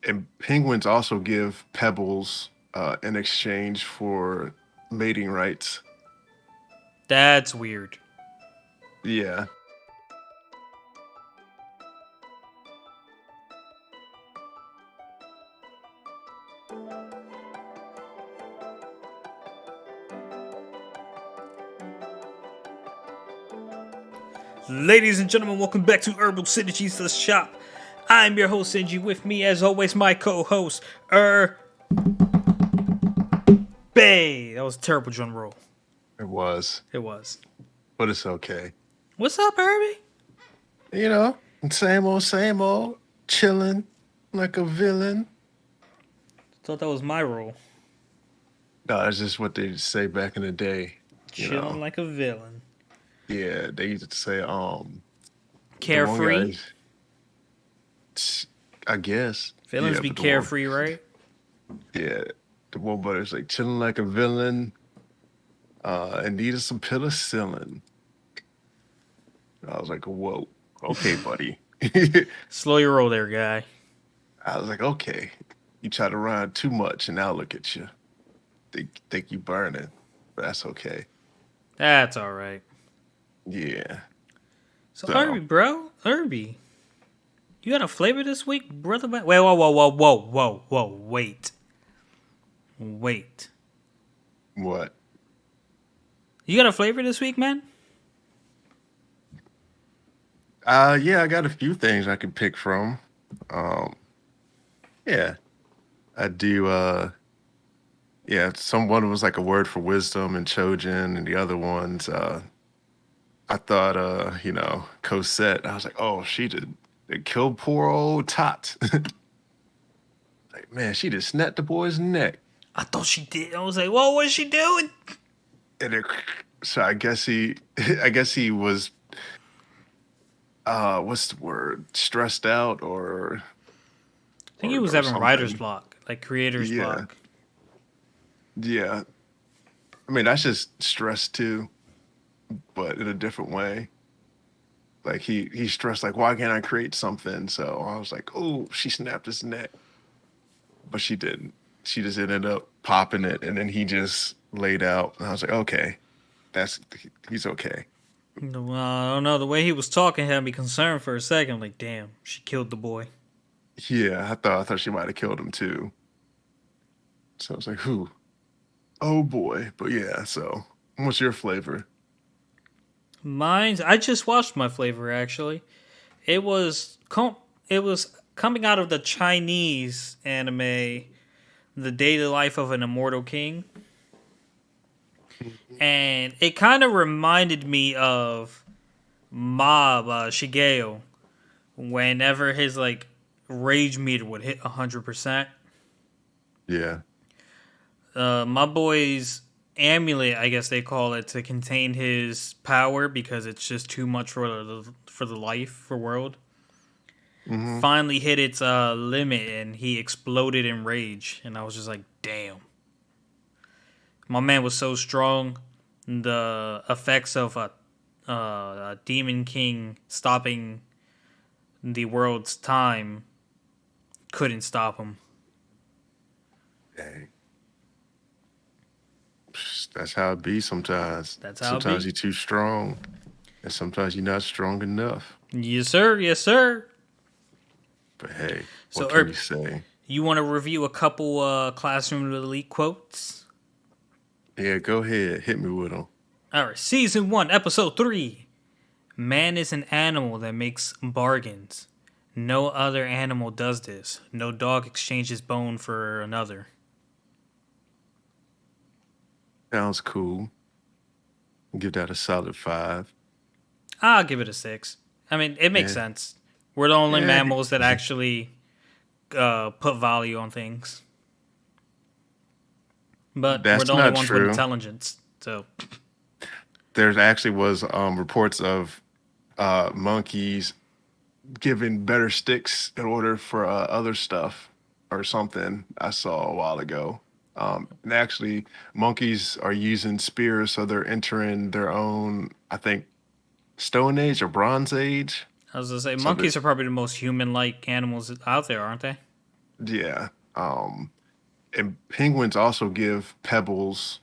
And penguins also give pebbles in exchange for mating rights. That's weird. Yeah. Ladies and gentlemen, welcome back to Herbal Synergy's The Shop. I'm your host, Sinji. With me, as always, my co-host, Bay. That was a terrible drum roll. It was, It was. but it's okay. What's up, Herbie? You know, same old, chilling like a villain. Thought that was my roll. No, that's just what they say back in the day. You Chilling know, like a villain. yeah, they used to say, the one Carefree. guy, I guess, Villains yeah, be but the one, carefree, right? yeah, the one brother's like chilling like a villain, and needed some penicillin. I was like, whoa, okay, buddy. Slow your roll there, guy. I was like, okay, you try to rhyme too much, and now look at you. Think you burning, but that's okay. That's all right. Yeah. So, So Herbie, bro, Herbie, you got a flavor this week, brother? Wait, whoa, wait. what? You got a flavor this week, man? Yeah, I got a few things I can pick from. Um, yeah, I do. Yeah, some one was like a word for wisdom and Chojin, and the other ones, I thought, Cosette. I was like, oh, she did. They killed poor old Tot. Like, man, she just snapped the boy's neck. I thought she did. I was like, whoa, what's she doing? And it, so I guess I guess he was, what's the word? Stressed out I think he was or having writer's something. block, like creator's Yeah, block. yeah. I mean, that's just stress too, but in a different way. Like he stressed, like, why can't I create something? So I was like, oh, she snapped his neck, but she didn't. She just ended up popping it, and then he just laid out. And I was like, okay, that's he's okay. Well, I don't know. The way he was talking had me concerned for a second. Like, damn, she killed the boy. Yeah, I thought she might have killed him too. So I was like, who? Oh boy. But yeah. So what's your flavor? Mine's. I just watched my flavor actually. It was it was coming out of the Chinese anime, The Daily Life of an Immortal King, and it kind of reminded me of Mob Shigeo whenever his like rage meter would hit 100%. Yeah. My boy's amulet, I guess they call it, to contain his power because it's just too much for the life for world. Hmm. Finally hit its limit and he exploded in rage, and I was just like, damn, my man was so strong. The effects of a demon king stopping the world's time couldn't stop him. Dang. That's how it be sometimes. That's how it Sometimes be. you're too strong, and sometimes you're not strong enough. Yes, sir. Yes, sir. But hey, So, what can you say? you want to review a couple classroom elite quotes? Yeah, go ahead. Hit me with them. All right, season 1, episode 3. Man is an animal that makes bargains. No other animal does this. No dog exchanges bone for another. Sounds cool. Give that a solid five. I'll give it a 6. I mean, it makes Yeah. sense. We're the only Yeah. mammals that actually put value on things. But we're That's the only not ones with true. intelligence. So, There actually was reports of monkeys giving better sticks in order for other stuff or something I saw a while ago. And actually, monkeys are using spears, so they're entering their own, I think, Stone Age or Bronze Age. I was going to say, So that, monkeys are probably the most human like animals out there, aren't they? Yeah. And penguins also give pebbles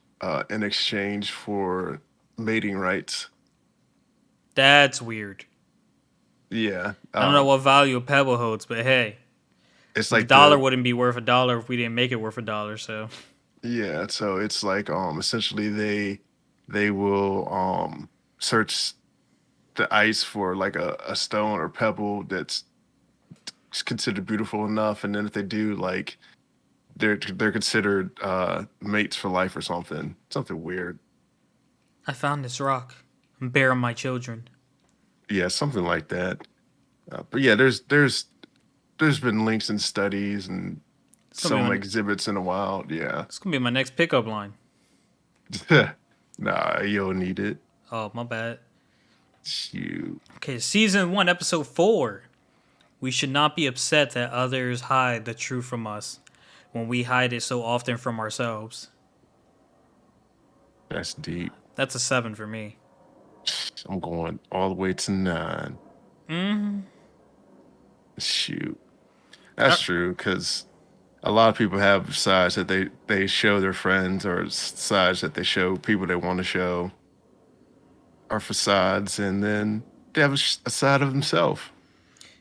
in exchange for mating rights. That's weird. Yeah. I don't know what value a pebble holds, but hey, It's the like dollar the wouldn't be worth a dollar if we didn't make it worth a dollar. So yeah, so it's like essentially they will search the ice for like a stone or pebble that's considered beautiful enough, and then if they do, like they're considered mates for life or something. Something weird. I found this rock. I'm bearing my children. Yeah, something like that. But yeah, there's been links and studies and It's gonna be some my exhibits in the wild. Yeah. it's gonna be my next pickup line. Nah, you'll need it. Oh my bad. Shoot. Okay, season 1, episode 4. We should not be upset that others hide the truth from us when we hide it so often from ourselves. That's deep. That's a 7 for me. I'm going all the way to 9. Shoot. Uh, That's true because a lot of people have sides that they show their friends or sides that they show people they want to show are facades, and then they have a side of themselves.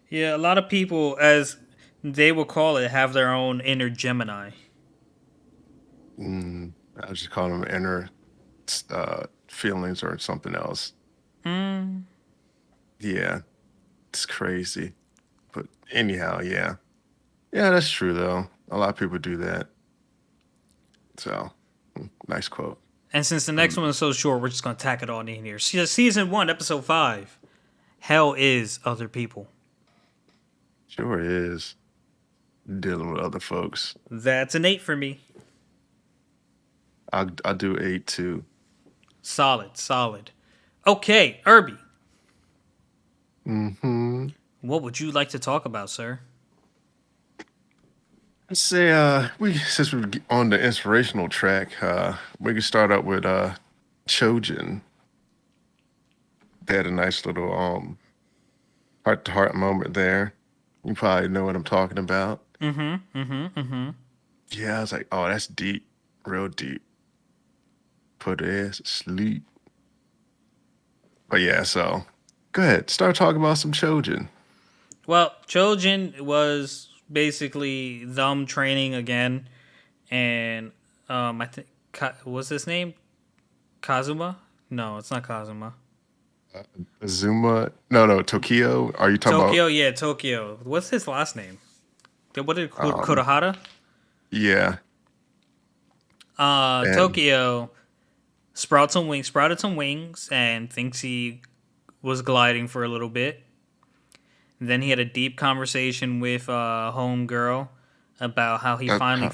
yeah, a lot of people, as they will call it, have their own inner Gemini. I was just calling them inner feelings or something else. Yeah, it's crazy. But anyhow, yeah. Yeah, that's true though. A lot of people do that. So, nice quote. And since the next Um, one is so short, we're just gonna tack it on in here. Season 1, episode 5. Hell is other people. sure is dealing with other folks. That's an 8 for me. I do 8 too. Solid, solid. Okay, Irby, Hmm. what would you like to talk about, sir? Let's say we since we're on the inspirational track, we can start out with Chojin. They had a nice little heart to heart moment there. You probably know what I'm talking about. Yeah, I was like, oh, that's deep, real deep. Put her ass to sleep. But yeah, so go ahead, start talking about some Chojin. Well, Chojin was basically them training again, and I think what's his name? Kazuma? No, it's not Kazuma. Azuma, no, Tokyo. Are you talking about? Tokyo, yeah, Tokyo. What's his last name? What did Um, Kurohara? yeah, and Tokyo sprouted some wings, and thinks he was gliding for a little bit. Then he had a deep conversation with home girl about how he that finally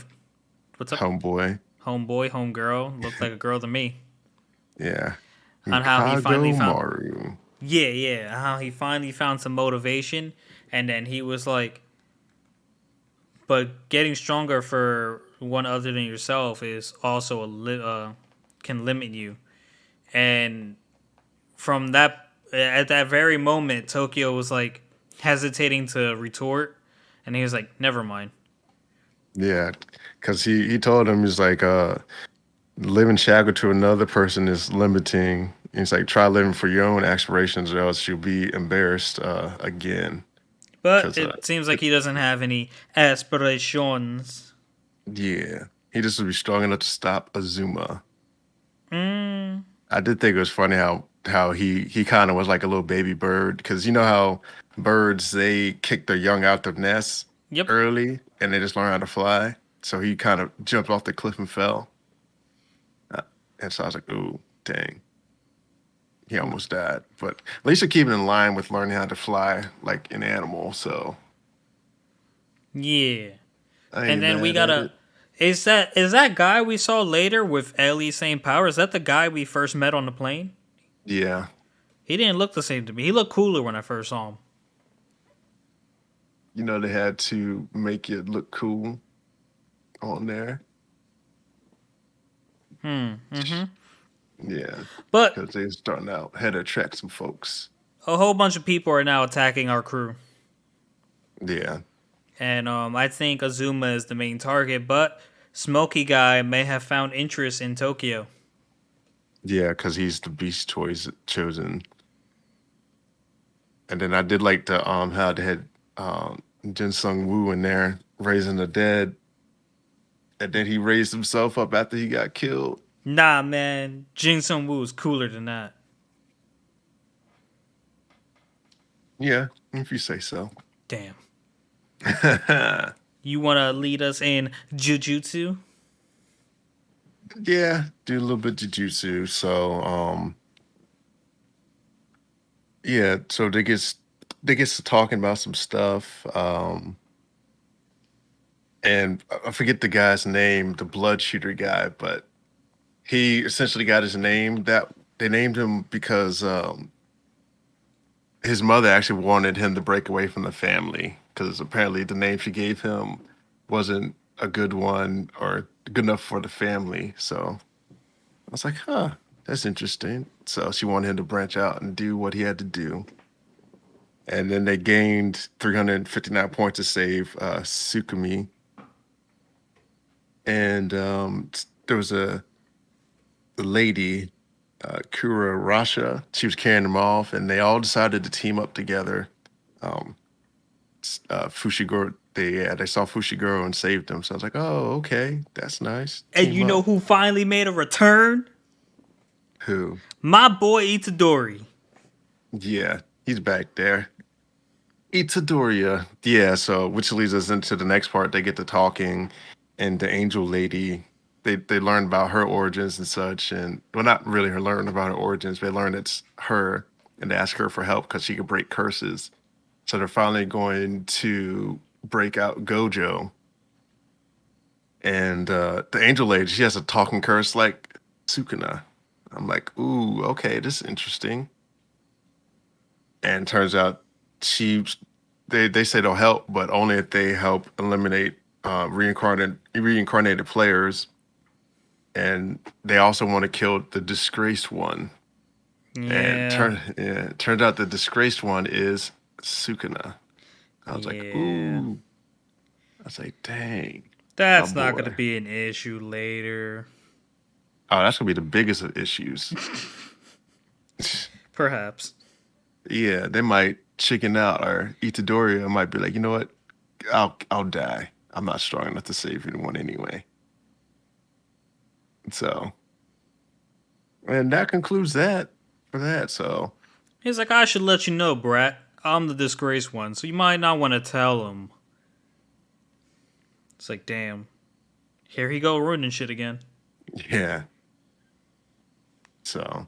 what's up, homeboy. homeboy, home girl looked like a girl to me. Yeah, On how he finally Kago found Maru. yeah, how he finally found some motivation, and then he was like, but getting stronger for one other than yourself is also can limit you. And from that, at that very moment, Tokyo was like hesitating to retort, and he was like, "Never mind." Yeah, because he told him he's like living shackled to another person is limiting. He's like try living for your own aspirations or else you'll be embarrassed again. But Because it seems like he doesn't have any aspirations. yeah, he just would be strong enough to stop Azuma. Mm, I did think it was funny how he kind of was like a little baby bird because you know how birds they kick their young out their nest yep. early and they just learn how to fly. So he kind of jumped off the cliff and fell. Uh, and so I was like, ooh, dang, he almost died. But at least you're keeping in line with learning how to fly like an animal. So Yeah. I And ain't then we mad got at a it. is that guy we saw later with Ellie's same power? Is that the guy we first met on the plane? Yeah, He didn't look the same to me. He looked cooler when I first saw him. you know they had to make it look cool on there. Yeah, But because they starting out had to attract some folks. a whole bunch of people are now attacking our crew. Yeah. and I think Azuma is the main target, but Smoky Guy may have found interest in Tokyo. Yeah, because he's the beast choice chosen. And then I did like the how they had Jin Sung Woo in there raising the dead, and then he raised himself up after he got killed. Nah, man, Jin Sung Woo is cooler than that. Yeah, if you say so. Damn. You want to lead us in Jujutsu? Yeah, do a little bit of jujutsu. So yeah, so they gets to talking about some stuff. And I forget the guy's name, the blood shooter guy, but he essentially got his name that they named him because his mother actually wanted him to break away from the family because apparently the name she gave him wasn't a good one or good enough for the family. So I was like, huh, that's interesting. So she wanted him to branch out and do what he had to do. And then they gained 359 points to save Sukumi. And there was a lady, Kura Rasha. She was carrying them off, and they all decided to team up together. Um, Fushiguro, they saw Fushiguro and saved them. So I was like, oh, okay, that's nice. And Team you know up. who finally made a return? Who? My boy Itadori. Yeah, he's back there. Itadoriya. Yeah, so which leads us into the next part. They get to talking, and the angel lady, they learn about her origins and such, and well, not really her learn about her origins. They learn it's her, and they ask her for help because she can break curses. So they're finally going to break out Gojo, and the angel lady, she has a talking curse like Sukuna. I'm like, ooh, okay, this is interesting. And turns out she they say they'll help, but only if they help eliminate reincarnated players, and they also want to kill the disgraced one. And Yeah, turns out the disgraced one is Sukuna. I was like, yeah. ooh. I was like, dang, my That's not going to boy. be an issue later. Oh, that's gonna be the biggest of issues. Perhaps. Yeah, they might chicken out, or Itadori might be like, you know what? I'll die. I'm not strong enough to save anyone anyway. So, and that concludes that for that. So, He's like, I should let you know, Brat. I'm the disgraced one, so you might not want to tell him. It's like, damn. Here he go ruining shit again. yeah. So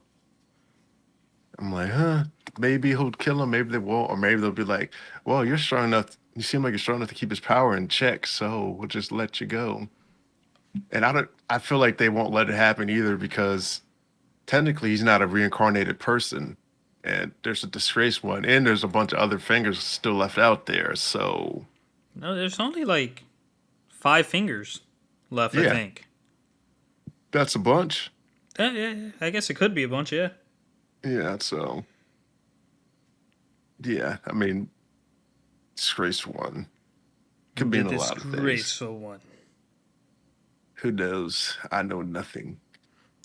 I'm like, huh? Maybe he'll kill him. Maybe they won't, or maybe they'll be like, well, you're strong enough. You seem like you're strong enough to keep his power in check, so we'll just let you go. And I don't. I feel like they won't let it happen either because technically he's not a reincarnated person, and there's a disgraced one, and there's a bunch of other fingers still left out there. So No, there's only like 5 fingers left, I yeah, think. that's a bunch. Yeah, I guess it could be a bunch, yeah. Yeah, so yeah, I mean, disgraced one could The mean a lot of things. disgraceful one. Who knows? I know nothing.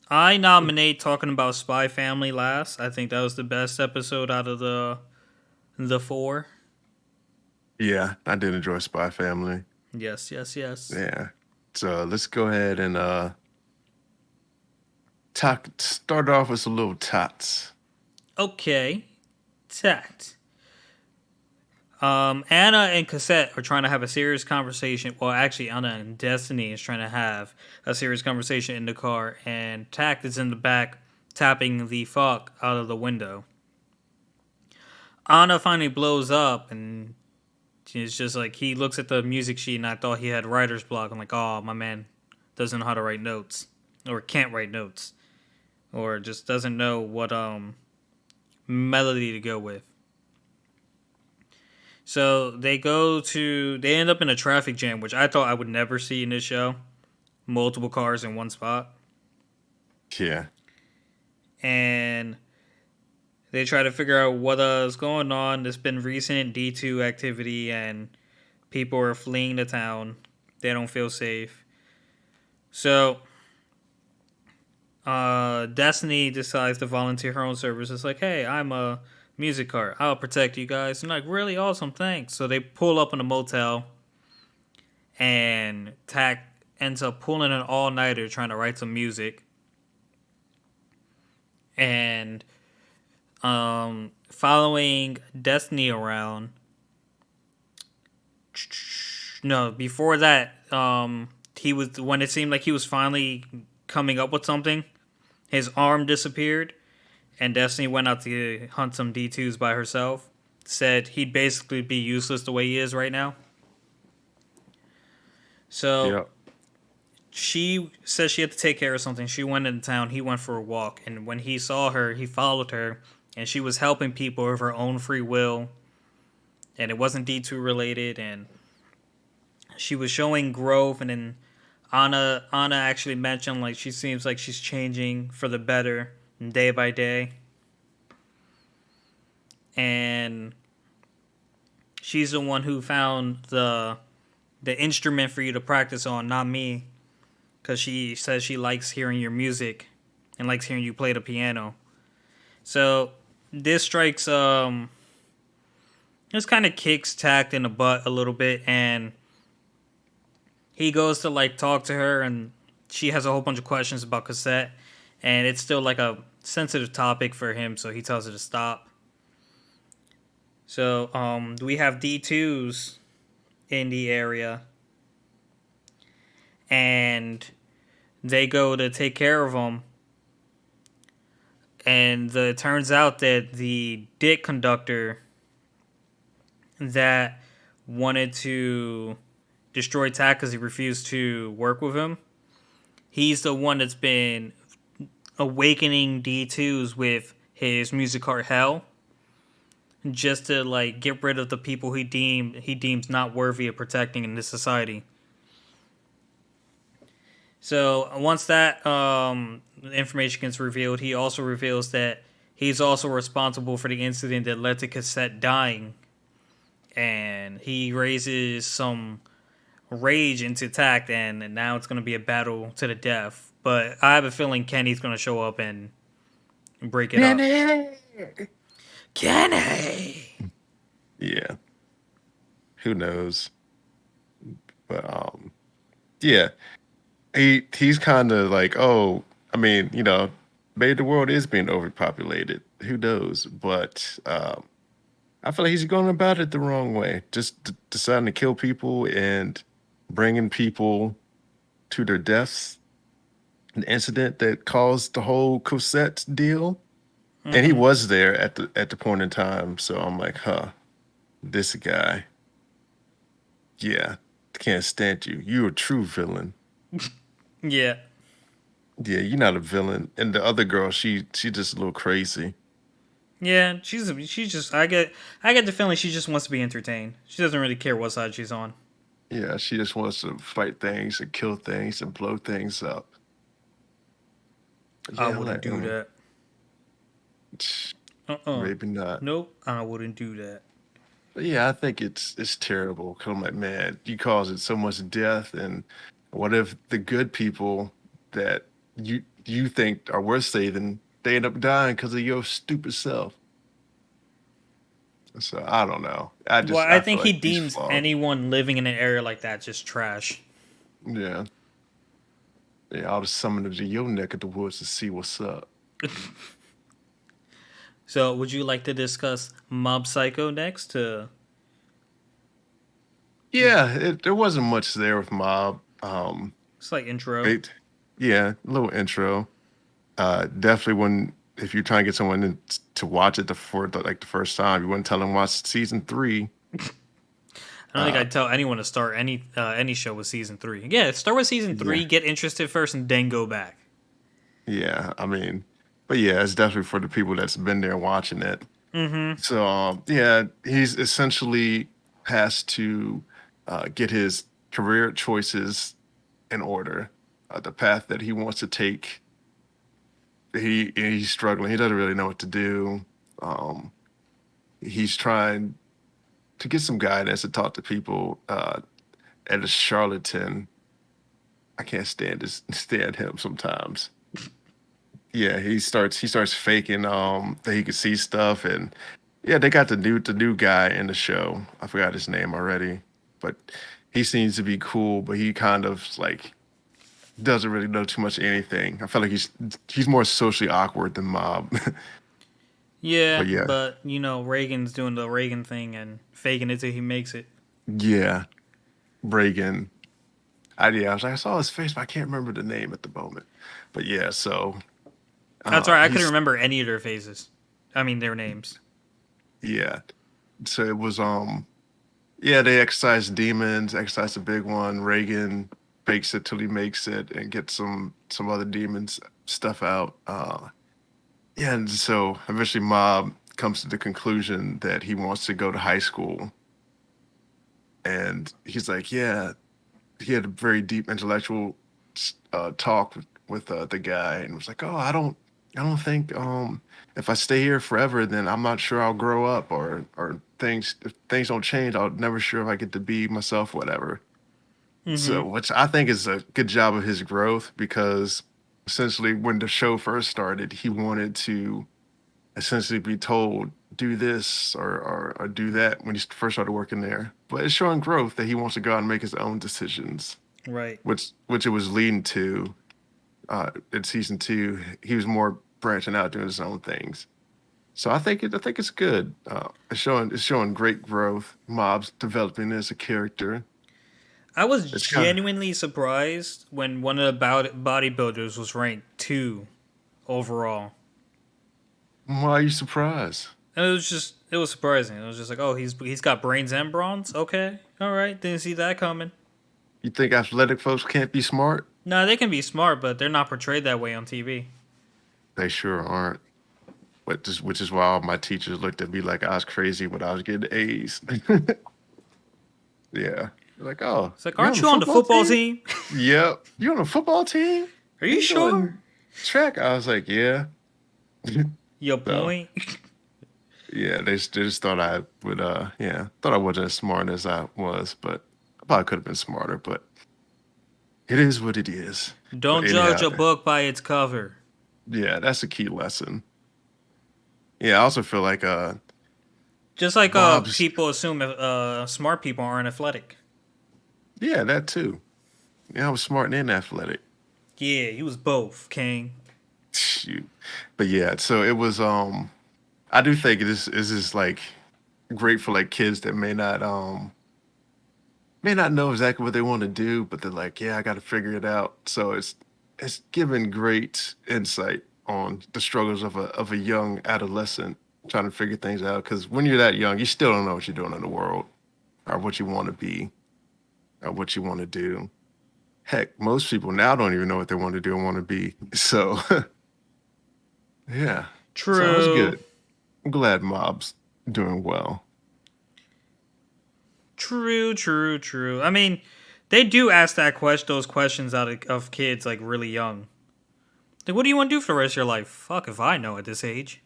I nominate talking about Spy Family last. I think that was the best episode out of the four. Yeah, I did enjoy Spy Family. Yes, yes, yes. Yeah. So let's go ahead and talk start off with some little tots. Okay. Tact. Anna and Cassette are trying to have a serious conversation. Well, actually, Anna and Destiny is trying to have a serious conversation in the car, and Tact is in the back tapping the fuck out of the window. Anna finally blows up, and it's just like he looks at the music sheet, and I thought he had writer's block. I'm like, oh, my man doesn't know how to write notes, or can't write notes, or just doesn't know what melody to go with. So they end up in a traffic jam, which I thought I would never see in this show. Multiple cars in one spot. Yeah. And they try to figure out what is going on. There's been recent D2 activity, and People are fleeing the town. They don't feel safe. So, Destiny decides to volunteer her own service. It's like, hey, I'm a music cart. I'll protect you guys. And like, really awesome, thanks. So they pull up in a motel, and Tack ends up pulling an all nighter trying to write some music. And following Destiny around. No, before that, he was when it seemed like he was finally coming up with something. His arm disappeared, and Destiny went out to hunt some D2s by herself. Said he'd basically be useless the way he is right now. So Yeah. she says she had to take care of something. She went into town. He went for a walk, and when he saw her, he followed her, and she was helping people of her own free will, and it wasn't D2 related, and she was showing growth, and then Anna actually mentioned like she seems like she's changing for the better day by day, and she's the one who found the instrument for you to practice on, not me, because she says she likes hearing your music and likes hearing you play the piano. So this strikes this kind of kicks Tact in the butt a little bit, and he goes to like talk to her, and she has a whole bunch of questions about cassette, and it's still like a sensitive topic for him, so he tells her to stop. So we have D2s in the area, and they go to take care of him, and it turns out that the dick conductor that wanted to destroy Tack because he refused to work with him, he's the one that's been awakening D2s with his music card Hell, just to like get rid of the people he deems not worthy of protecting in this society. So once that information gets revealed, he also reveals that he's also responsible for the incident that led to Cassette dying, and he raises some rage into Tact, and now it's going to be a battle to the death. But I have a feeling Kenny's going to show up and break it up. Penny! Kenny. Yeah. Who knows? But yeah. He's kind of like, oh, I mean, maybe the world is being overpopulated. Who knows? But I feel like he's going about it the wrong way. Just deciding to kill people and bringing people to their deaths. An incident that caused the whole Cosette deal. And he Mm-hmm. was there at the point in time. So I'm like, huh, this guy, yeah, can't stand you. You're a true villain. Yeah. Yeah, you're not a villain. And the other girl, she just a little crazy. Yeah, she's just I get the feeling she just wants to be entertained. She doesn't really care what side she's on. Yeah, she just wants to fight things and kill things and blow things up. I Yeah, I'm wouldn't like, do that. Uh-uh. maybe not. Nope, I wouldn't do that. But yeah, I think it's terrible. Cause I'm like, man, you causing so much death, and what if the good people that you think are worth saving, they end up dying because of your stupid self? So I don't know. Well, I I feel think he like he's deems flawed. anyone living in an area like that just trash. Yeah, yeah. I'll just summon them to your neck of the woods to see what's up. So, would you like to discuss Mob Psycho next? Yeah, there wasn't much there with Mob. It's like intro. It, yeah, a little intro. Definitely when if you're trying to get someone to watch it like the first time, you wouldn't tell them watch season three. I don't think Uh, I'd tell anyone to start any show with season three. Yeah, start with season three, yeah, get interested first, and then go back. yeah. I mean, but yeah, it's definitely for the people that's been there watching it. Mm-hmm. So yeah, he's essentially has to get his career choices in order, the path that he wants to take. He's struggling. He doesn't really know what to do. Um, he's trying. to get some guidance to talk to people at a charlatan. I can't stand him sometimes. Yeah, he starts faking that he could see stuff, and yeah, they got the new guy in the show. I forgot his name already, but he seems to be cool, but he kind of like doesn't really know too much of anything. I feel like he's more socially awkward than Mob. Yeah, But yeah, but you know Reagan's doing the Reagan thing and faking it till he makes it. yeah, Reagan. I was like, I saw his face, but I can't remember the name at the moment. But yeah, so That's right. I couldn't he's remember any of their faces. I mean their names. yeah. So it was yeah, they exercise demons, exercise the big one. Reagan fakes it till he makes it and gets some other demons stuff out. Yeah, and so eventually Mob comes to the conclusion that he wants to go to high school, and he's like, yeah, he had a very deep intellectual talk with the guy, and was like, oh, I don't think if I stay here forever, then I'm not sure I'll grow up, or things if things don't change, I'm never sure if I get to be myself, whatever. Mm-hmm. So, which I think is a good job of his growth because essentially, when the show first started, he wanted to essentially be told do this or do that when he first started working there. But it's showing growth that he wants to go out and make his own decisions, Right. which it was leading to in season two. He was more branching out doing his own things. So I think it's good. It's showing great growth. Mob's developing as a character. I was It's kind of genuinely surprised when one of the bodybuilders was ranked 2 overall. why are you surprised? And it was surprising. It was just like, oh, he's got brains and bronze. Okay, all right, didn't see that coming. You think athletic folks can't be smart? No, they can be smart, but they're not portrayed that way on TV. They sure aren't. Which is why all my teachers looked at me like I was crazy when I was getting A's. Yeah. They're like, oh, It's like, you on aren't the you on the football football team? team? Yep. You on the football team? Are Are you you sure? doing track? I was like, yeah. Your So point. yeah, they just thought I would yeah, thought I wasn't as smart as I was, but I probably could have been smarter, but it is what it is. But Don't judge anyhow, a book by its cover. yeah, that's a key lesson. Yeah, I also feel like Just like Bob's people assume smart people aren't athletic. yeah, that too. Yeah, I was smart and athletic. Yeah, he was both, King. Shoot. But yeah, so it was I do think this is like great for like kids that may not know exactly what they want to do, but they're like, yeah, I got to figure it out. So it's given great insight on the struggles of a young adolescent trying to figure things out. Because when you're that young, you still don't know what you're doing in the world or what you want to be or what you want to do. Heck, most people now don't even know what they want to do and want to be. So yeah, so it was True. good. I'm glad Mob's doing well. True, true, true. I mean, they do ask those questions out of kids like really young. Like, what do you want to do for the rest of your life? Fuck if I know at this age.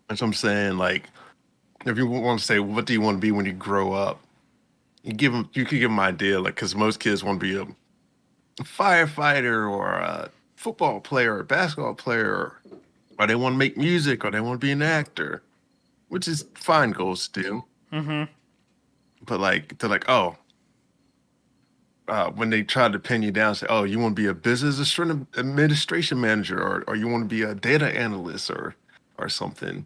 That's what I'm saying. Like, if you want to say, what do you want to be when you grow up? You could give them an idea, like, because most kids want to be a firefighter or a football player or a basketball player, or they want to make music or they want to be an actor, which is fine goals to do. Mm-hmm. But like, they're like, oh, when they try to pin you down, say, oh, you want to be a administration manager or you want to be a data analyst or something.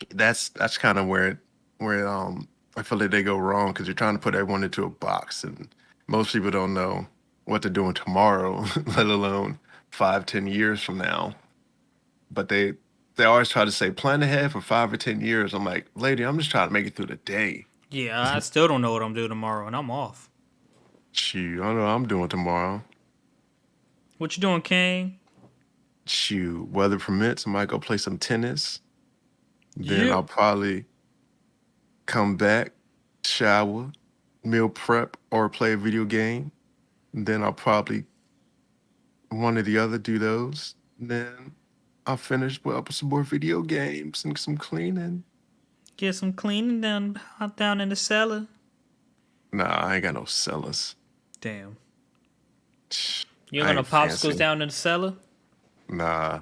That's kind of where I feel like they go wrong because you're trying to put everyone into a box, and most people don't know what they're doing tomorrow, let alone 5, 10 years from now. But they always try to say plan ahead for 5 or 10 years. I'm like, lady, I'm just trying to make it through the day. Yeah, I still don't know what I'm doing tomorrow, and I'm off. Shoot, I don't know what I'm doing tomorrow. What you doing, King? Shoot, weather permits, I might go play some tennis. Then Yep. I'll probably come back, shower, meal prep, or play a video game. Then I'll probably one or the other do those. Then I'll finish with some more video games and some cleaning. Get some cleaning down in the cellar. Nah, I ain't got no cellars. Damn. Tch, You don't I got no ain't popsicles fancy. down in the cellar? Nah,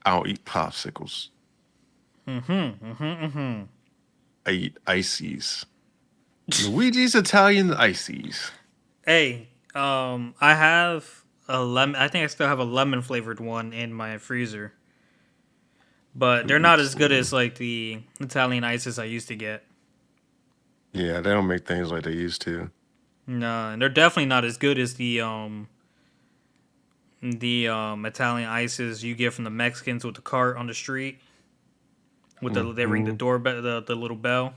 I don't eat popsicles. I eat ices. Luigi's Italian ices. Hey, I have a lemon. I think I still have a lemon flavored one in my freezer, but they're not as good as Ooh. like the Italian ices I used to get. Yeah, they don't make things like they used to. No, and they're definitely not as good as the Italian ices you get from the Mexicans with the cart on the street with they ring the Hmm. doorbell, the little bell.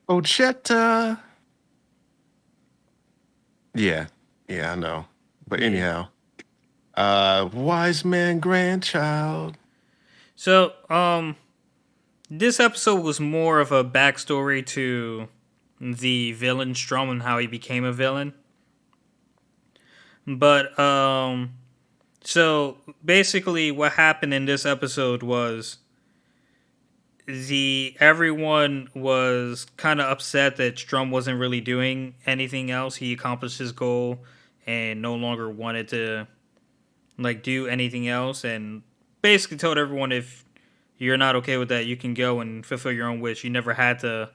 Ochetta. Yeah, yeah, I know. But Yeah. anyhow, wise man grandchild. So this episode was more of a backstory to the villain Strom and how he became a villain. But so basically, what happened in this episode was the everyone was kind of upset that Strum wasn't really doing anything else. He accomplished his goal and no longer wanted to like do anything else, and basically told everyone if you're not okay with that, you can go and fulfill your own wish. You never had to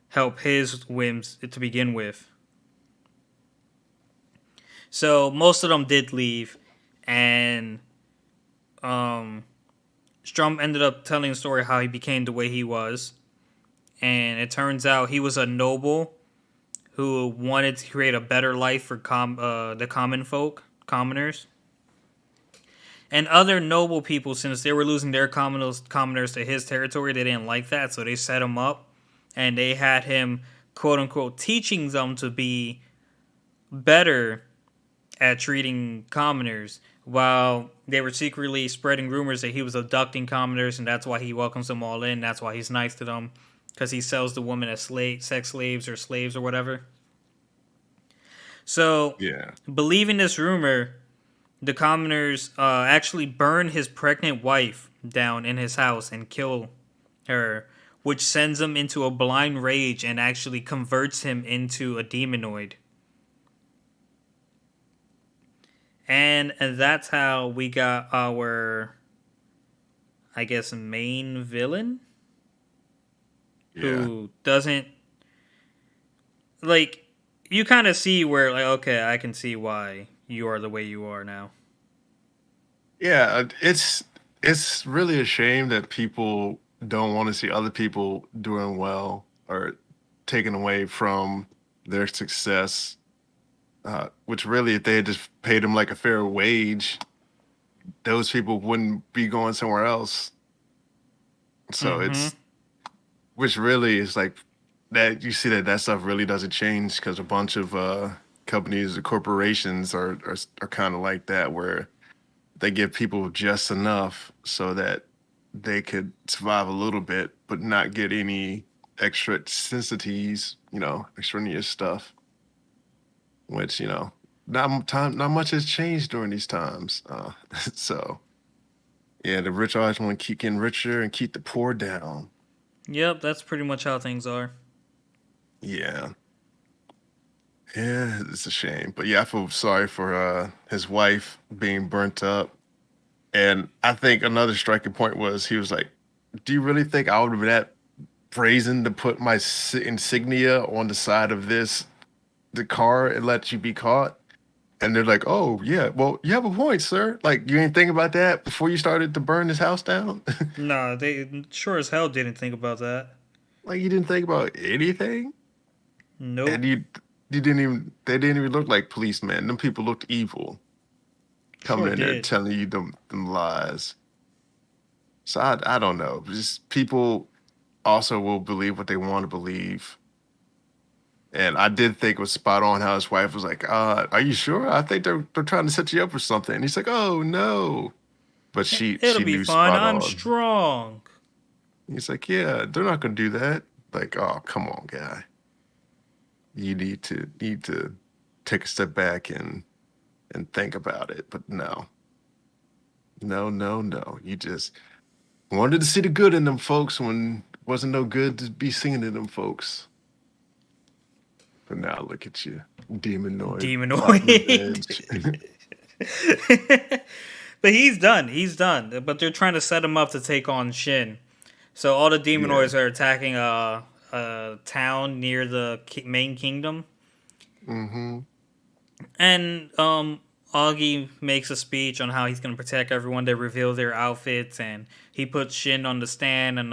help his whims to begin with. So most of them did leave, and um, Strum ended up telling the story how he became the way he was, and it turns out he was a noble who wanted to create a better life for the common folk, commoners, and other noble people. Since they were losing their commoners to his territory, they didn't like that, so they set him up, and they had him quote unquote teaching them to be better at treating commoners while they were secretly spreading rumors that he was abducting commoners, and that's why he welcomes them all in. That's why he's nice to them, because he sells the women as sex slaves or slaves or whatever. So, Yeah, believing this rumor, the commoners actually burn his pregnant wife down in his house and kill her, which sends him into a blind rage and actually converts him into a demonoid. And that's how we got our, I guess, main villain yeah, who doesn't like. You kind of see where, like, okay, I can see why you are the way you are now. yeah. It's really a shame that people don't want to see other people doing well or taken away from their success. Which really, if they had just paid them like a fair wage, those people wouldn't be going somewhere else. So Mm-hmm. it's which really is like that you see that that stuff really doesn't change because a bunch of companies or corporations are kind of like that where they give people just enough so that they could survive a little bit but not get any extra sensitivities, extraneous stuff, which not much has changed during these times. So yeah, the rich always want to keep getting richer and keep the poor down. Yep, that's pretty much how things are. Yeah. Yeah, it's a shame. But yeah, I feel sorry for his wife being burnt up. And I think another striking point was he was like, do you really think I would be that brazen to put my insignia on the side of the car and let you be caught? And they're like, oh, yeah, well, you have a point, sir. Like, you ain't think about that before you started to burn this house down? Nah, they sure as hell didn't think about that. Like, you didn't think about anything? And Nope. you didn't even, they didn't even look like policemen. Them people looked evil coming Sure in there did. telling you them lies. So I don't know. Just people also will believe what they want to believe. And I did think it was spot on how his wife was like, are you sure? I think they're trying to set you up for something. And he's like, oh no. But It'll she be knew fine. spot I'm on. strong. He's like, yeah, they're not gonna do that. Like, oh, come on, guy. You need to take a step back and think about it. But no, no, no, no. You just wanted to see the good in them folks when Wasn't no good to be singing to them folks. But now look at you, demonoid, plotting Demonoid. revenge. But he's done. He's done. But they're trying to set him up to take on Shin. So all the Yeah. demonoids are attacking a town near the main kingdom, Mm-hmm. and Augie makes a speech on how he's going to protect everyone. They reveal their outfits, and he puts Shin on the stand and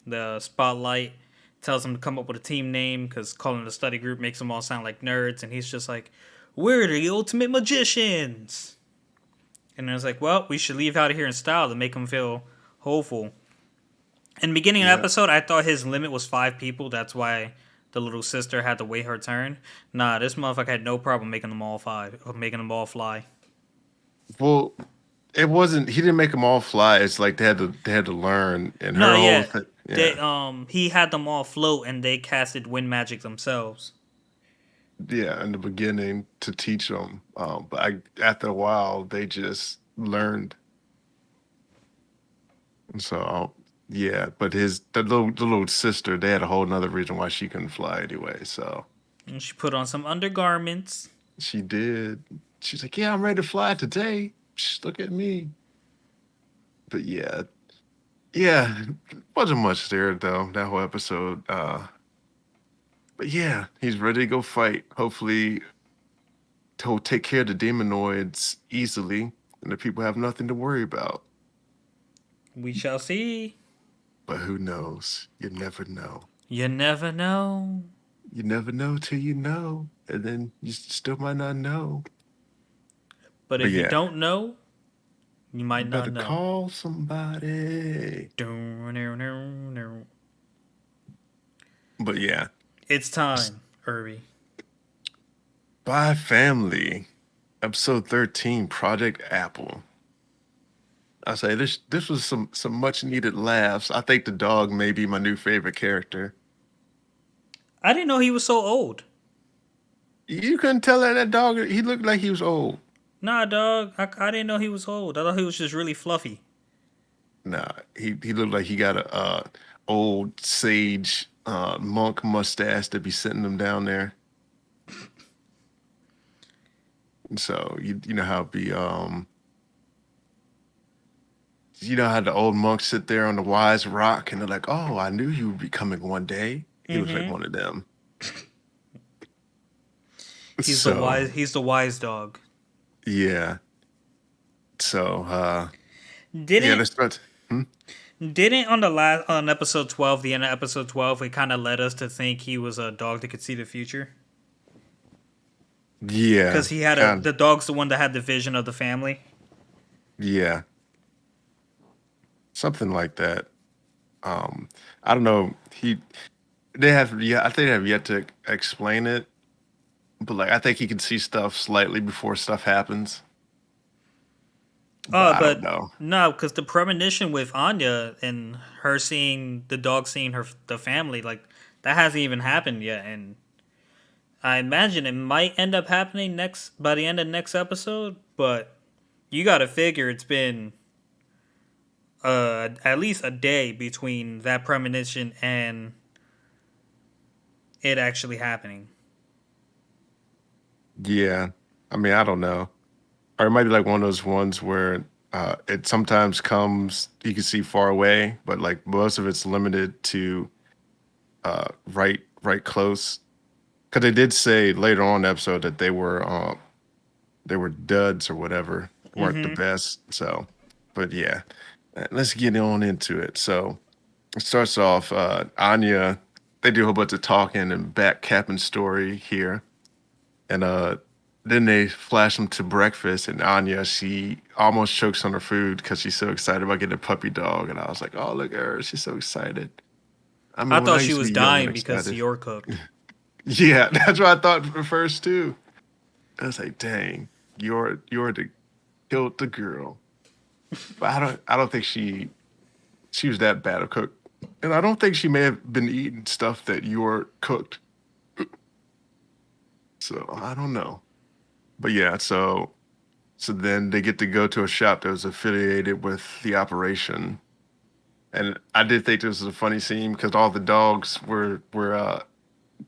the spotlight. Tells him to come up with a team name because calling it a study group makes them all sound like nerds, and he's just like, "We're the ultimate magicians." And I was like, "Well, we should leave out of here in style to make him feel hopeful." In the beginning of the Yeah. episode, I thought his limit was 5 people. That's why the little sister had to wait her turn. Nah, this motherfucker had no problem making them all five, or making them all fly. Well, it wasn't. He didn't make them all fly. It's like they had to learn, and No, her whole yeah, thing. they Yeah, he had them all float, and they casted wind magic themselves. yeah. In the beginning to teach them, but after a while they just learned. And so yeah, but the little sister, they had a whole nother reason why she couldn't fly anyway. So And she put on some undergarments. she did. She's like, yeah, I'm ready to fly today. Just look at me. But yeah, yeah, wasn't much there though, that whole episode. But yeah, he's ready to go fight. Hopefully, he'll take care of the demonoids easily, and the people have nothing to worry about. We shall see. But who knows? You never know. You never know. You never know till you know, and then you still might not know. But But if you yeah, don't know, you you might not better know. call somebody. But yeah, It's time, Irby. Spy Family, episode 13, Project Apple. I say this was some much needed laughs. I think the dog may be my new favorite character. I didn't know he was so old. You couldn't tell that dog. He looked like he was old. Nah, dog. I didn't know he was old. I thought he was just really fluffy. Nah, he looked like he got a old sage monk mustache to be sitting him down there. And so you know how it be you know how the old monks sit there on the wise rock and they're like, oh, I knew you would be coming one day. He was like Mm-hmm. one of them. He's the So wise. He's the wise dog. yeah. So yeah, Didn't let's start. Hmm? didn't on the last on episode 12, the end of episode 12, it kind of led us to think he was a dog that could see the future Yeah, because he had a kind the dog's the one that had the vision of the family. yeah, something like that. I don't know. They have yeah, I think they have yet to explain it, but like I think he can see stuff slightly before stuff happens. But I don't But know. no, because the premonition with Anya and her seeing the dog seeing the family, like that hasn't even happened yet, and I imagine it might end up happening next by the end of next episode. But you got to figure it's been at least a day between that premonition and it actually happening. Yeah, I mean I don't know. Or it might be like one of those ones where it sometimes comes you can see far away, but like most of it's limited to right close. Because they did say later on in the episode that they were duds or whatever, weren't the Mm-hmm. best. So, but yeah, let's get on into it. So it starts off Anya. They do a whole bunch of talking and back capping story here, and then they flash them to breakfast. And Anya, she almost chokes on her food because she's so excited about getting a puppy dog. And I was like, oh look at her, she's so excited. I I mean, when I thought she used to was be young and dying because excited, you're cooked. yeah, that's what I thought at first too. I was like, dang, you're the killed the girl. But I don't think she was that bad of cook. And I don't think she may have been eating stuff that you're cooked. So I don't know. But yeah, so then they get to go to a shop that was affiliated with the operation. And I did think this was a funny scene because all the dogs were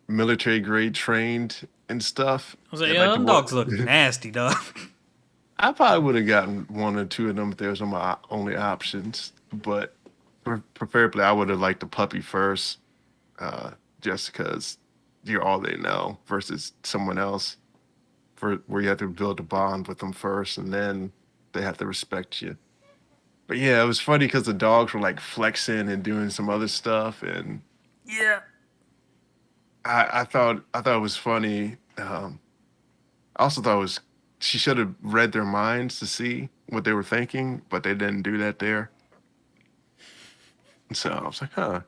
military grade trained and stuff. I was like, And yo, like the them one, dogs look nasty, dog. I probably would have gotten one or two of them if there was my only options. But preferably, I would have liked the puppy first, uh, just because you're all they know versus someone else for where you have to build a bond with them first, and then they have to respect you. But yeah, it was funny because the dogs were like flexing and doing some other stuff, and Yeah. I thought it was funny. I also thought it was she should have read their minds to see what they were thinking, but they didn't do that there. So I was like, huh,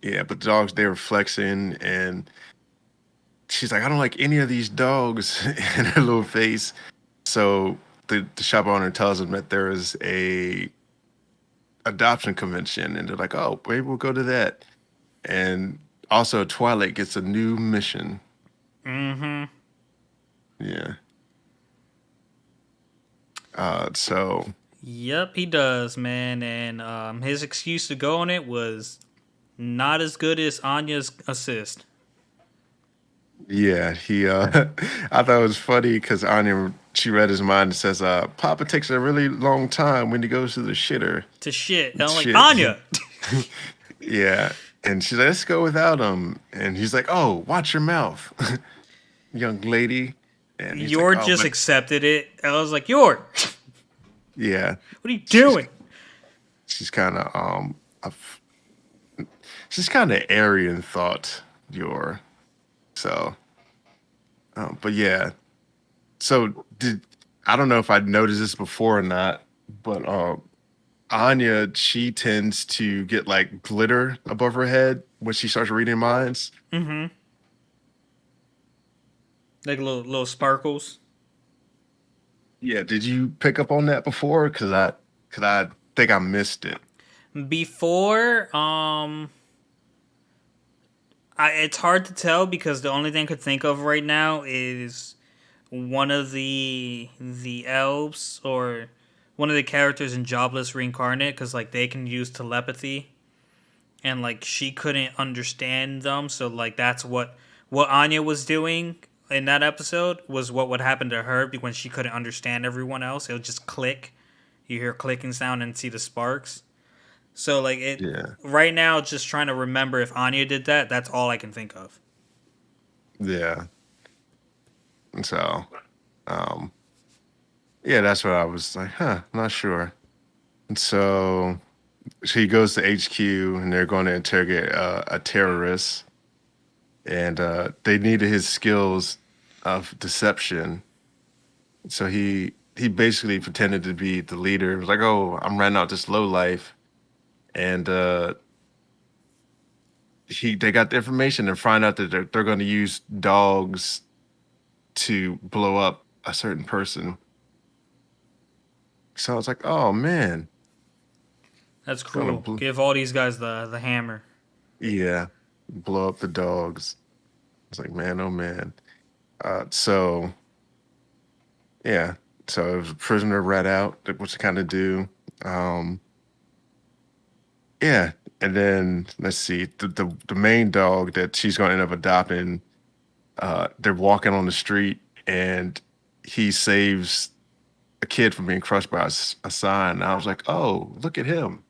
yeah. But the dogs they were flexing, and she's like, I don't like any of these dogs in her little face. So the shop owner tells them that there is a adoption convention, and they're like, oh, maybe we'll go to that. And also, Twilight gets a new mission. Mm-hmm. Yeah. So Yep, he does, man. And his excuse to go on it was not as good as Anya's assist. yeah, he. I thought it was funny because Anya she read his mind and says, "Papa takes a really long time when he goes to the shitter." To shit. And I'm like, Shit. Anya! Yeah, and she's like, "Let's go without him." And he's like, "Oh, watch your mouth, young lady." And he's like, Yor "Oh, just but accepted it. I was like, Yor, yeah." what are you She's doing? she's kind of a she's kind of airy in thought. Your so, but yeah. So did I don't know if I'd noticed this before or not, but Anya she tends to get like glitter above her head when she starts reading minds. Mm-hmm. Like little sparkles. Yeah, did you pick up on that before? Cause I think I missed it. Before, it's hard to tell because the only thing I could think of right now is one of the elves or one of the characters in Jobless Reincarnate because like they can use telepathy and like she couldn't understand them, so like that's what Anya was doing in that episode was what would happen to her when she couldn't understand everyone else. It would just click. You hear clicking sound and see the sparks. So like it Yeah, right now, just trying to remember if Anya did that. That's all I can think of. yeah. And so, um, yeah, that's what I was like, huh, not sure. And so he goes to HQ and they're going to interrogate a terrorist, and they needed his skills of deception. So he basically pretended to be the leader. He was like, "Oh, I'm running out this low life," and they got the information and find out that they're going to use dogs to blow up a certain person. So I was like, "Oh man, That's gonna cool. Give all these guys the hammer. yeah, blow up the dogs." It's like, man, oh man. So yeah, so it was a prisoner rat out. What to kind of do? Um, yeah, and then let's see, the main dog that she's going to end up adopting. They're walking on the street, and he saves a kid from being crushed by a sign. And I was like, oh, look at him.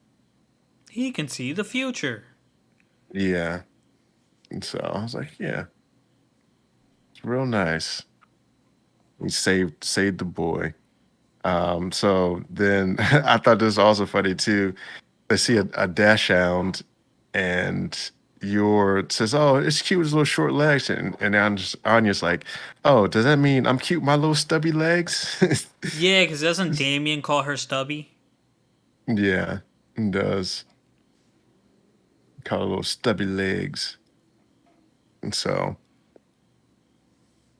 He can see the future. Yeah. And so I was like, yeah, it's real nice. He saved the boy. So then I thought this was also funny too. They see a dash hound, and your says, "Oh, it's cute with his little short legs," and Anya's like, "Oh, does that mean I'm cute with my little stubby legs?" Yeah, because doesn't Damien call her Stubby? Yeah, it does. Call it little stubby legs. And so,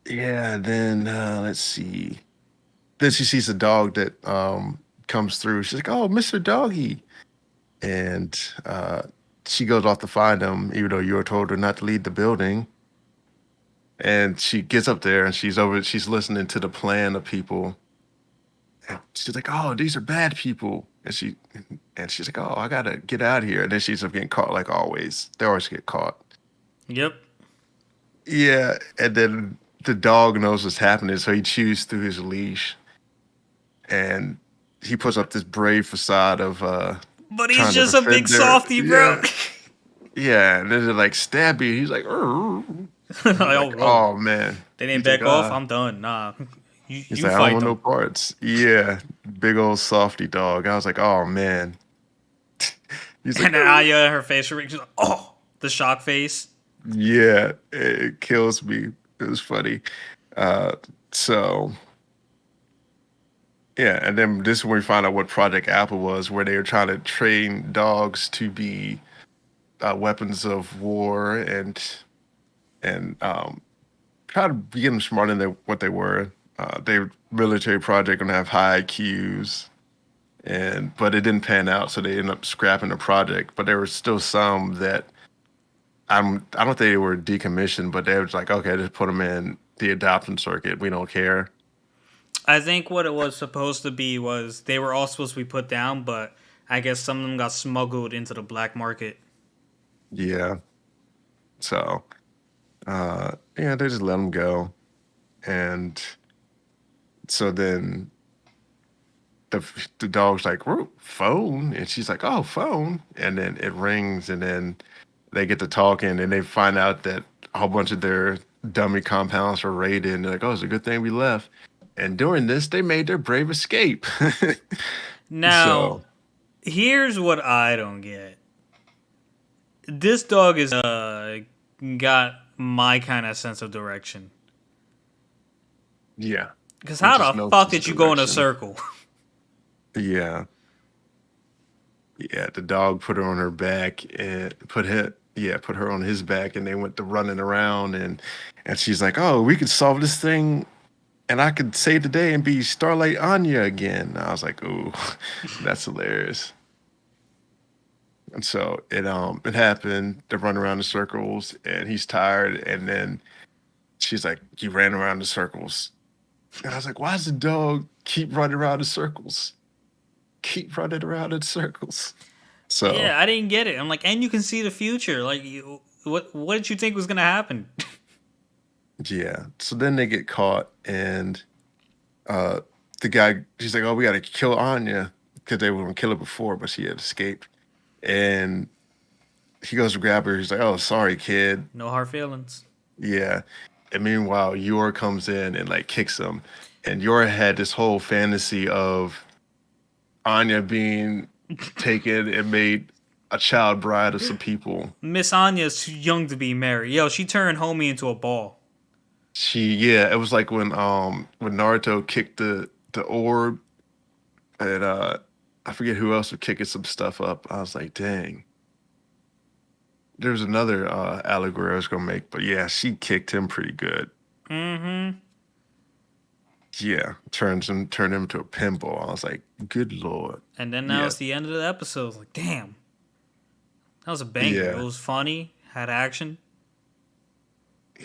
yeah, then let's see. Then she sees a dog that comes through. She's like, "Oh, Mr. Doggy." And she goes off to find him, even though you were told her not to leave the building. And she gets up there and she's listening to the plan of people. And she's like, "Oh, these are bad people." and she's like, "Oh, I gotta get out of here," and then she's up getting caught like always. They always get caught. Yep. Yeah, and then the dog knows what's happening, so he chews through his leash, and he puts up this brave facade of But he's trying to just a big defend her. softy, bro. Yeah, yeah, and then they like stab you. He's like, "Arr." Like, I'm oh, like, whoa. oh man. They didn't He's like, back off. I'm done. Nah. You he's you like, I don't fight want no them. parts. Yeah, big old softy dog. I was like, oh man. He's like, And then Aya, her facial reaction, oh, the shock face. yeah, it kills me. It was funny. Uh, so yeah, and then this is when we find out what Project Apple was, where they were trying to train dogs to be weapons of war and try to get them smarter than what they were. They military project gonna have high IQs, and but it didn't pan out, so they ended up scrapping the project. But there were still some that I don't think they were decommissioned, but they were just like, okay, just put them in the adoption circuit. We don't care. I think what it was supposed to be was they were all supposed to be put down, but I guess some of them got smuggled into the black market. Yeah. So yeah, they just let them go, and so then the dog's like, "Whoa, phone," and she's like, "Oh, phone," and then it rings, and then they get to talking, and they find out that a whole bunch of their dummy compounds were raided, and they're like, "Oh, it's a good thing we left." And during this, they made their brave escape. Now, So here's what I don't get. This dog is got my kind of sense of direction. yeah, Cause it how just the knows fuck its did you go in a direction. circle? Yeah, yeah. The dog put her on her back and put her on his back, and they went to running around, and she's like, "Oh, we could solve this thing, and I could save the day and be Starlight Anya again." I was like, "Ooh, that's hilarious." And so it happened. They run around in circles, and he's tired, and then she's like, "You ran around in circles," and I was like, "Why does the dog keep running around in circles? Keep running around in circles." So Yeah, I didn't get it. I'm like, and you can see the future. Like, what did you think was gonna happen? yeah. So then they get caught, and uh, the guy, she's like, "Oh, we got to kill Anya because they were gonna kill her before, but she had escaped." And he goes to grab her. He's like, "Oh, sorry, kid." No hard feelings. Yeah. And meanwhile, Yor comes in and like kicks him. And Yor had this whole fantasy of Anya being taken and made a child bride of some people. Miss Anya's too young to be married. Yo, she turned homie into a ball. Yeah, it was like when Naruto kicked the orb and I forget who else was kicking some stuff up. I was like, dang. There's another allegory I was gonna make, but yeah, she kicked him pretty good. Mm-hmm. Yeah, turned him into a pinball. I was like, good lord. And then now Yeah, it's the end of the episode. Like, damn, that was a banger. It yeah, was funny, had action.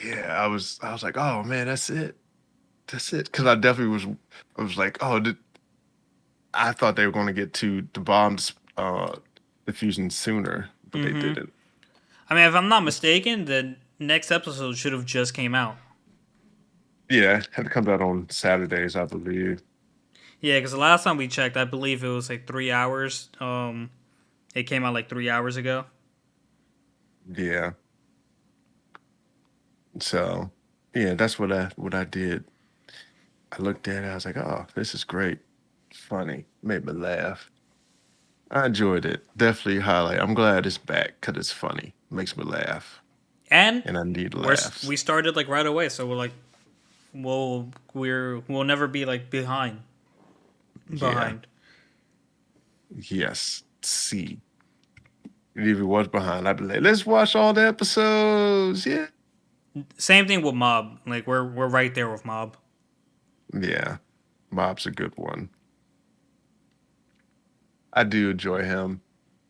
yeah. I was like, oh man, that's it. Because I definitely was like, oh, I thought they were going to get to the bombs diffusion sooner, but they Mm-hmm. didn't. I mean, if I'm not mistaken, the next episode should have just came out. Yeah, it had to come out on Saturdays, I believe. Yeah, because the last time we checked, I believe it was like 3 hours. It came out like 3 hours ago. Yeah, so yeah, that's what I did. I looked at it, I was like, oh, this is great, funny, made me laugh. I enjoyed it. Definitely highlight. I'm glad it's back because it's funny, makes me laugh, And and I need we laughs. started like right away, so we're like, we'll never be like Yeah, behind. yes. See, and if it was behind, I'd be like, let's watch all the episodes. Yeah, Same thing with Mob. Like we're right there with Mob. yeah. Bob's a good one. I do enjoy him,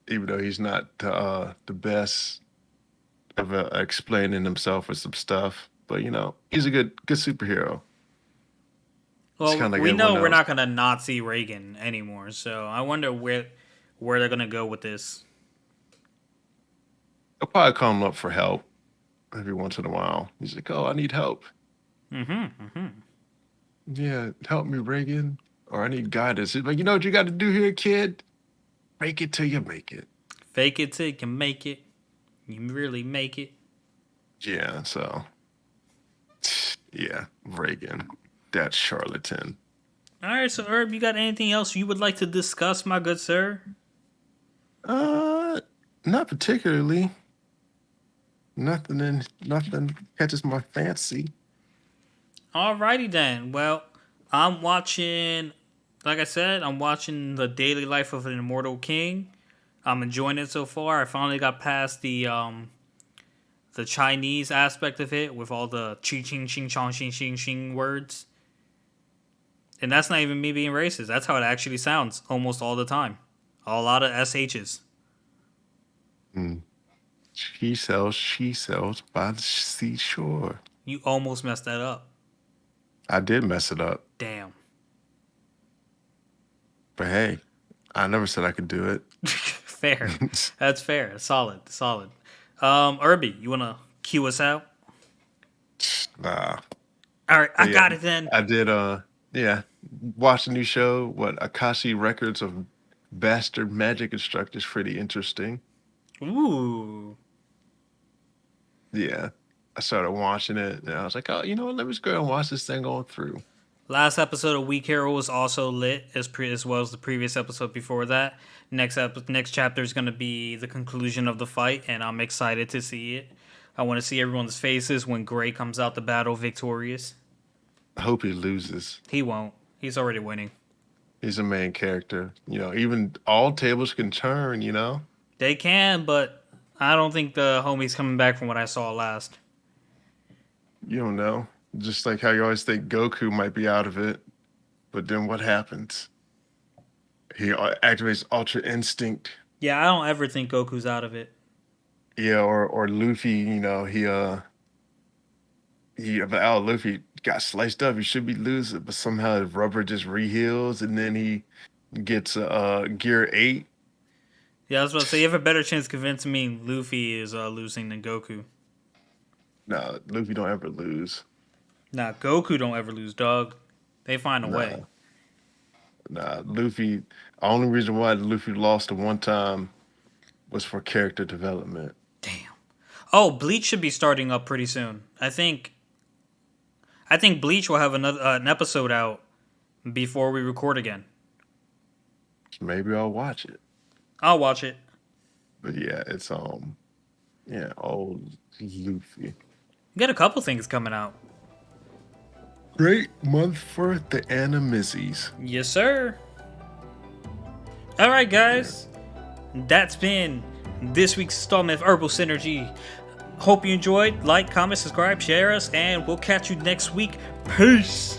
even though he's not the best of explaining himself with some stuff. But he's a good superhero. It's Well, kind of like we know everyone we're else. not gonna Nazi Reagan anymore, so I wonder where they're gonna go with this. I'll probably call him up for help every once in a while. He's like, "Oh, I need help. Mm-hmm. Yeah, help me, Reagan. Or I need guidance." He's like, "You know what you got to do here, kid? Make it till you make it." Fake it till you can make it. You really make it. Yeah. So, yeah, Reagan, that charlatan. All right, so Herb, you got anything else you would like to discuss, my good sir? Uh, Not particularly. Nothing catches my fancy. Alrighty then. Well, I'm watching. Like I said, I'm watching the daily life of an immortal king. I'm enjoying it so far. I finally got past the Chinese aspect of it with all the chi ching ching chong xing xing xing words. And that's not even me being racist. That's how it actually sounds almost all the time. A lot of SHs. Mm. She sells by the seashore. You almost messed that up. I did mess it up, Damn. but hey, I never said I could do Fair. it. That's fair. Solid. Solid. Irby, you wanna cue us out? Nah. All right, I But yeah, got it then. I did yeah, watch a new show, what Akashi Records of Bastard Magic Instructors, pretty interesting. Ooh. Yeah. I started watching it and I was like, "Oh, you know what? Let me just go and watch this thing going through." Last episode of Week Hero was also lit as well as the previous episode before that. Next chapter is going to be the conclusion of the fight, and I'm excited to see it. I want to see everyone's faces when Gray comes out the battle victorious. I hope he loses. He won't. He's already winning. He's a main character. Even all tables can turn, you know? They can, but I don't think the homie's coming back from what I saw last. You don't know. Just like how you always think Goku might be out of it, but then what happens? He activates Ultra Instinct. Yeah, I don't ever think Goku's out of it. Yeah, or Luffy, Luffy got sliced up. He should be losing, but somehow his rubber just reheals, and then he gets gear 8. Yeah, I was about to say you have a better chance convincing me Luffy is losing than Goku. Nah, Luffy don't ever lose. Nah, Goku don't ever lose, dog. They find a way. Nah, nah. Luffy. Only reason why Luffy lost the one time was for character development. Damn. Oh, Bleach should be starting up pretty soon. I think Bleach will have another an episode out before we record again. So maybe I'll watch it. I'll watch it. But yeah, it's yeah, old Luffy. We got a couple things coming out. Great month for the Animizzies. Yes, sir. All right, guys. That's been this week's installment of Irbal Sinergy. Hope you enjoyed. Like, comment, subscribe, share us, and we'll catch you next week. Peace.